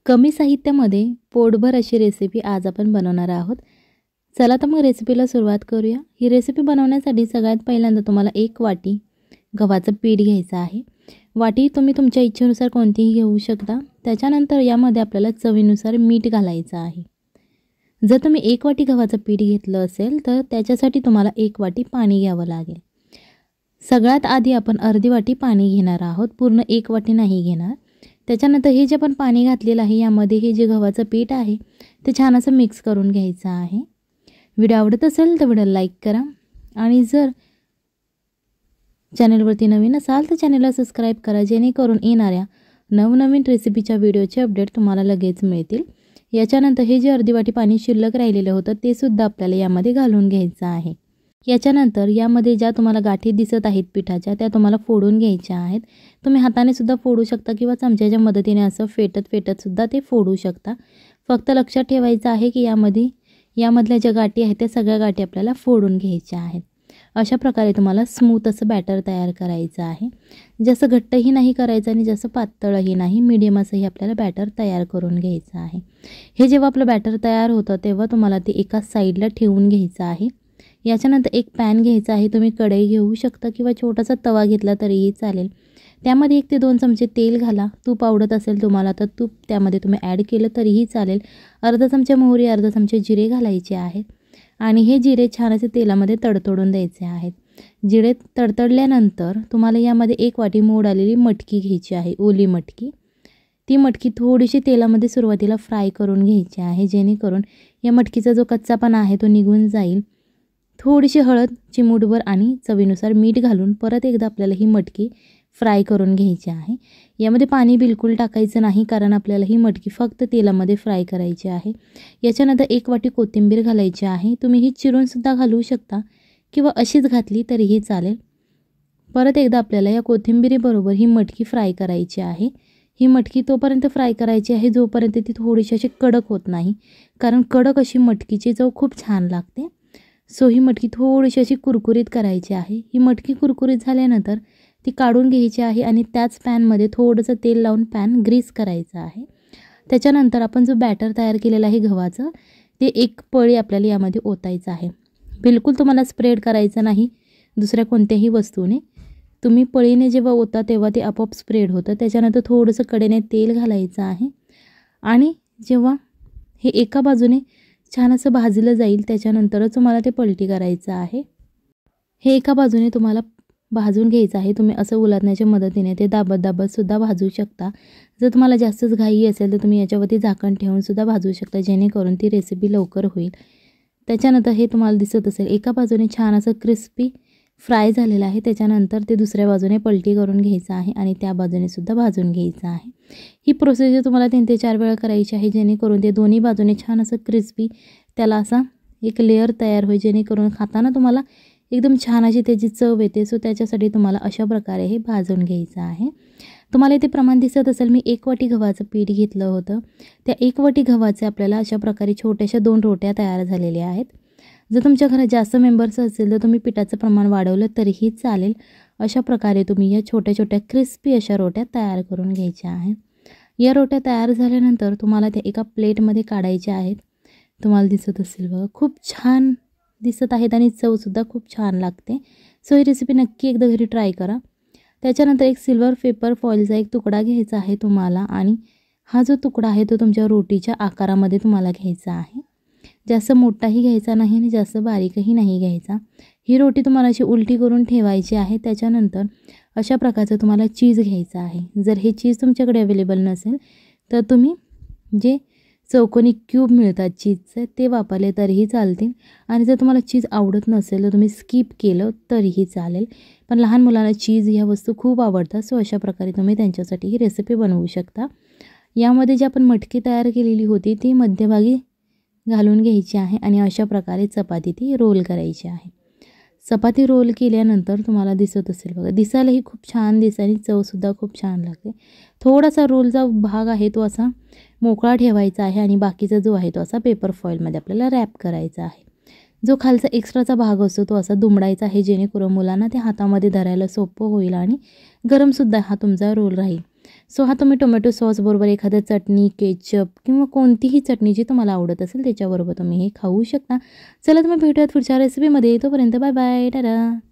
कमी साहित्यामध्ये पोटभर अशी रेसिपी आज आपण बनवणार आहोत। चला तर मग रेसिपीला सुरुवात करूया। ही रेसिपी बनवण्यासाठी सगळ्यात पहिल्यांदा तुम्हाला 1 वाटी गव्हाचं पीठ घ्यायचं आहे। वाटी तुम्ही तुमच्या इच्छेनुसार कोणतीही घेऊ शकता। त्याच्यानंतर यामध्ये आपल्याला चवीनुसार मीठ घालायचं आहे। जर तुम्ही 1 वाटी गव्हाचं पीठ घेतलं असेल तर त्याच्यासाठी तुम्हाला 1 वाटी पाणी घ्यावं लागेल। सगळ्यात आधी आपण अर्धी वाटी पाणी घेणार आहोत, पूर्ण 1 वाटी नाही घेणार। त्याच्यानंतर हे जे आपण पाणी घातलेलं आहे यामध्ये हे जे गव्हाचं पीठ आहे ते छान असं मिक्स करून घ्यायचं आहे। व्हिडिओ आवडत असेल तर व्हिडिओला लाईक करा आणि जर चॅनलवरती नवीन असाल तर चॅनलला सबस्क्राइब करा, जेणेकरून येणाऱ्या नवनवीन रेसिपीच्या व्हिडिओचे अपडेट तुम्हाला लगेच मिळतील। याच्यानंतर हे जे अर्धी वाटी पाणी शिल्लक राहिलेलं होतं ते सुद्धा आपल्याला यामध्ये घालून घ्यायचं आहे। याच्यानंतर यामध्ये ज्या तुम्हाला गाठी दिसत आहेत पिठाच्या त्या तुम्हाला फोडून घ्यायच्या आहेत। तुम्ही हाताने सुद्धा फोडू शकता किंवा चमच्याच्या मदतीने असं फेटत सुद्धा ते फोडू शकता। फक्त लक्षात ठेवायचं आहे की यामधल्या ज्या गाठी आहेत त्या सगळ्या गाठी आपल्याला फोडून घ्यायच्या आहेत। अशा प्रकारे तुम्हाला स्मूथ असं बॅटर तयार करायचं आहे। जसं घट्टही नाही करायचं आणि जसं पातळही नाही, मीडियम असंही आपल्याला बॅटर तयार करून घ्यायचं आहे। हे जेव्हा आपलं बॅटर तयार होतं तेव्हा तुम्हाला ते एका साईडला ठेवून घ्यायचं आहे। याच्यानंतर एक पॅन घ्यायचा आहे, तुम्ही कढई घेऊ शकता किंवा छोटासा तवा घेतला तरीही चालेल। त्यामध्ये 1 ते 2 चमचे तेल घाला। तूप आवडत असेल तुम्हाला तर तूप त्यामध्ये तुम्ही ॲड केलं तरीही चालेल। अर्धा चमचा मोहरी, अर्धा चमचे जिरे घालायचे आहेत आणि हे जिरे छान असे तेलामध्ये तडतडून द्यायचे आहेत। जिरे तडतडल्यानंतर तुम्हाला यामध्ये 1 वाटी मोड आलेली मटकी घ्यायची आहे, ओली मटकी। ती मटकी थोडीशी तेलामध्ये सुरुवातीला फ्राय करून घ्यायची आहे, जेणेकरून या मटकीचा जो कच्चापणा आहे तो निघून जाईल। थोडीशी हळद, चिमूटभर आणि चवीनुसार मीठ घालून परत एकदा आपल्याला ही मटकी फ्राय करून घ्यायची आहे। यामध्ये पाणी बिलकुल टाकायचं नाही, कारण आपल्याला ही मटकी फक्त तेलामध्ये फ्राय करायची आहे। याच्यानंतर 1 वाटी कोथिंबीर घालायची आहे। तुम्ही ही चिरून सुद्धा घालू शकता किंवा अशीच घातली तरीही चालेल। परत एकदा आपल्याला या कोथिंबीरीबरोबर ही मटकी फ्राय करायची आहे। ही मटकी तोपर्यंत फ्राय करायची आहे जोपर्यंत ती थोडीशी अशी कडक होत नाही, कारण कडक अशी मटकीची चव खूप छान लागते। सो ही मटकी थोडीशी अशी कुरकुरीत करायची आहे। ही मटकी कुरकुरीत झाल्यानंतर ती काढून घ्यायची आहे आणि त्याच पॅनमध्ये थोडंसं तेल लावून पॅन ग्रीस करायचं आहे। त्याच्यानंतर आपण जो बॅटर तयार केलेला आहे गव्हाचं, ते एक पळी आपल्याला यामध्ये ओतायचं आहे। बिलकुल तुम्हाला स्प्रेड करायचं नाही दुसऱ्या कोणत्याही वस्तूने। तुम्ही पळीने जेव्हा ओता तेव्हा ते आपोआप स्प्रेड होतं। त्याच्यानंतर थोडंसं कडेने तेल घालायचं आहे आणि जेव्हा हे एका बाजूने छान असं भाजलं जाईल त्याच्यानंतरच तुम्हाला ते पलटी करायचं आहे। हे एका बाजूने तुम्हाला भाजून घ्यायचं आहे। तुम्ही असं उलटण्याच्या मदतीने ते दाबत सुद्धा भाजू शकता। जर तुम्हाला जास्तच घाई असेल तर तुम्ही याच्यावरती झाकण ठेवून सुद्धा भाजू शकता, जेणेकरून ती रेसिपी लवकर होईल। त्याच्यानंतर हे तुम्हाला दिसत असेल एका बाजूने छान असं क्रिस्पी फ्राय झालेलं आहे। त्याच्यानंतर ते दुसऱ्या बाजूने पलटी करून घ्यायचं आहे आणि त्या बाजूने सुद्धा भाजून घ्यायचं आहे। ही प्रोसेस तुम्हाला 3 ते 4 वेळा करायची आहे, जेणेकरून ते दोन्ही बाजूने छान असं क्रिस्पी त्याला असा एक लेयर तयार होईल, जेणेकरून खाताना तुम्हाला एकदम छान अशी त्याची चव येते। सो त्याच्यासाठी तुम्हाला अशा प्रकारे हे भाजून घ्यायचं आहे। तुम्हाला इथे प्रमाण दिसत असेल, मी 1 वाटी गव्हाचं पीठ घेतलं होतं। त्या 1 वाटी गव्हाचे आपल्याला अशा प्रकारे छोट्याशा 2 रोट्या तयार झालेल्या आहेत। जर तुमच्या घरात जास्त मेंबर्स असेल तर तुम्ही पिठाचं प्रमाण वाढवलं तरीही चालेल। अशा प्रकारे तुम्ही या छोट्या छोट्या क्रिस्पी अशा रोट्या तयार करून घ्यायच्या आहेत। या रोट्या तयार झाल्यानंतर तुम्हाला त्या एका प्लेटमध्ये काढायच्या आहेत। तुम्हाला दिसत असेल बघा, खूप छान दिसत आहेत आणि चवसुद्धा खूप छान लागते। सो ही रेसिपी नक्की एकदा घरी ट्राय करा। त्याच्यानंतर एक सिल्वर पेपर फॉइलचा एक तुकडा घ्यायचा आहे तुम्हाला आणि हा जो तुकडा आहे तो तुमच्या रोटीच्या आकारामध्ये तुम्हाला घ्यायचा आहे। जास्त मोठाही घ्यायचा नाही आणि जास्त बारीकही नाही घ्यायचा। ही रोटी तुम्हाला अशी उलटी करून ठेवायची आहे। त्याच्यानंतर अशा प्रकारचं तुम्हाला चीज घ्यायचं आहे। जर हे चीज तुमच्याकडे अवेलेबल नसेल तर तुम्ही जे चौकोनी क्यूब मिळतात चीजचे ते वापरले तरीही चालतील आणि जर तुम्हाला चीज आवडत नसेल तर तुम्ही स्किप केलं तरीही चालेल। पण लहान मुलांना चीज ह्या वस्तू खूप आवडतात, सो अशा प्रकारे तुम्ही त्यांच्यासाठी ही रेसिपी बनवू शकता। यामध्ये जी आपण मटकी तयार केलेली होती ती मध्यभागी घालून घ्यायची आहे आणि अशा प्रकारे चपाती ती रोल करायची आहे। चपाती रोल केल्यानंतर तुम्हाला दिसत असेल बघा, दिसायलाही खूप छान दिसते आणि चवसुद्धा खूप छान लागते। थोडासा रोलचा भाग आहे तो असा मोकळा ठेवायचा आहे आणि बाकीचा जो आहे तो असा पेपर फॉइलमध्ये आपल्याला रॅप करायचा आहे। जो खालचा एक्स्ट्राचा भाग असतो तो असा दुमडायचा आहे, जेणेकरून मुलांना ते हातामध्ये धरायला सोपं होईल आणि गरमसुद्धा हा तुमचा रोल राहील। सो हा तुम्ही टोमॅटो सॉसबरोबर एखाद्या चटणी, केचप किंवा कोणतीही चटणी जी तुम्हाला आवडत असेल त्याच्याबरोबर तुम्ही हे खाऊ शकता. चला तर मग भेटूयात पुढच्या रेसिपीमध्ये. तोपर्यंत बाय बाय, टाटा.